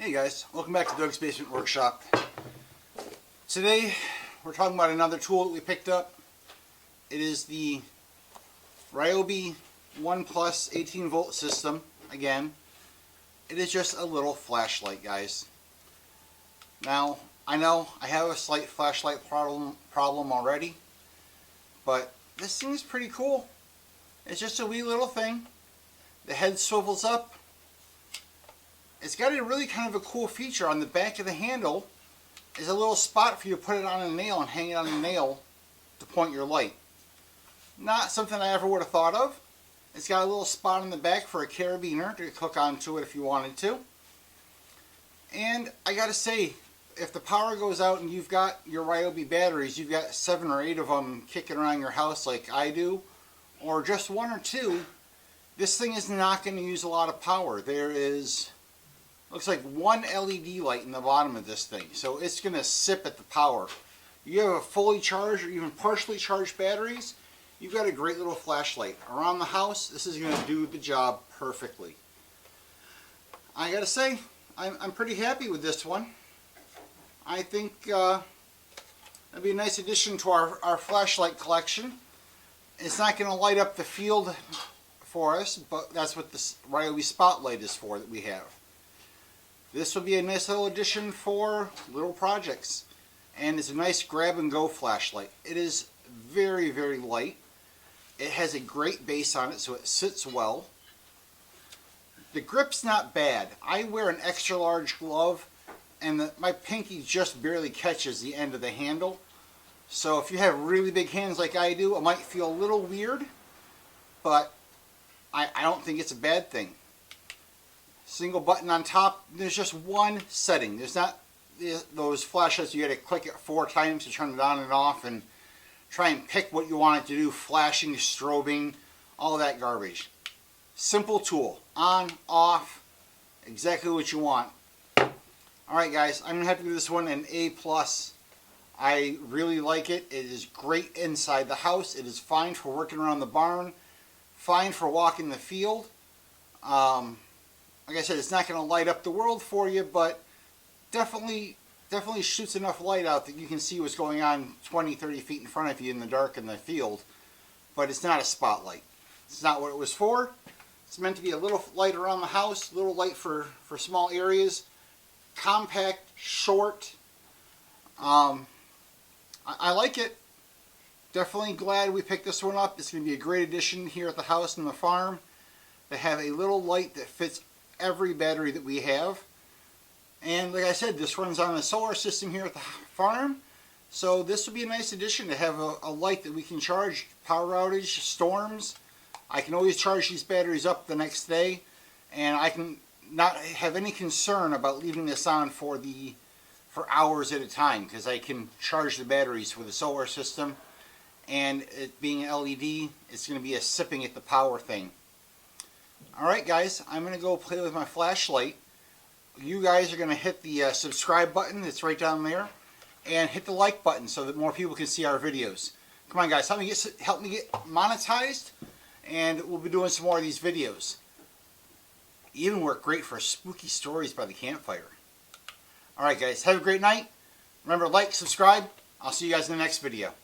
Hey guys, welcome back to Doug's Basement Workshop. Today we're talking about another tool that we picked up. It is the RYOBI 1 Plus 18 volt system. Again, it is just a little flashlight, guys. Now, I know I have a slight flashlight problem already, but this thing is pretty cool. It's just a wee little thing. The head swivels up. It's got a really kind of a cool feature. On the back of the handle is a little spot for you to put it on a nail and hang it on a nail to point your light. Not something I ever would have thought of. It's got a little spot on the back for a carabiner to hook onto it if you wanted to. And I gotta say, if the power goes out and you've got your RYOBI batteries, you've got 7 or 8 of them kicking around your house like I do, or just 1 or 2, this thing is not going to use a lot of power. There is, looks like 1 LED light in the bottom of this thing, so it's going to sip at the power. You have a fully charged or even partially charged batteries, you've got a great little flashlight. Around the house, this is going to do the job perfectly. I gotta say, I'm pretty happy with this one. I think it'll be a nice addition to our flashlight collection. It's not going to light up the field for us, but that's what the RYOBI spotlight is for that we have. This will be a nice little addition for little projects, and it's a nice grab and go flashlight. It is very, very light. It has a great base on it, so it sits well. The grip's not bad. I wear an extra large glove, and my pinky just barely catches the end of the handle. So if you have really big hands like I do, it might feel a little weird, but I don't think it's a bad thing. Single button on top. There's just one setting. There's not those flashlights you got to click it 4 times to turn it on and off and try and pick what you want it to do, flashing, strobing, all that garbage. Simple tool. On, off, exactly what you want. Alright guys, I'm going to have to give this one an A+. I really like it. It is great inside the house. It is fine for working around the barn. Fine for walking the field. Like I said, it's not going to light up the world for you, but definitely shoots enough light out that you can see what's going on 20, 30 feet in front of you in the dark in the field. But it's not a spotlight. It's not what it was for. It's meant to be a little light around the house, a little light for small areas. Compact, short. I like it. Definitely glad we picked this one up. It's going to be a great addition here at the house and the farm. They have a little light that fits every battery that we have. And like I said, this runs on a solar system here at the farm. So this will be a nice addition to have a light that we can charge. Power outage, storms. I can always charge these batteries up the next day. And I can not have any concern about leaving this on for hours at a time, because I can charge the batteries with a solar system, and it being an LED, it's going to be a sipping at the power thing. Alright guys, I'm going to go play with my flashlight. You guys are going to hit the subscribe button that's right down there, and hit the like button so that more people can see our videos. Come on guys, help me get monetized, and we'll be doing some more of these videos. Even work great for spooky stories by the campfire. Alright guys, have a great night. Remember, like, subscribe. I'll see you guys in the next video.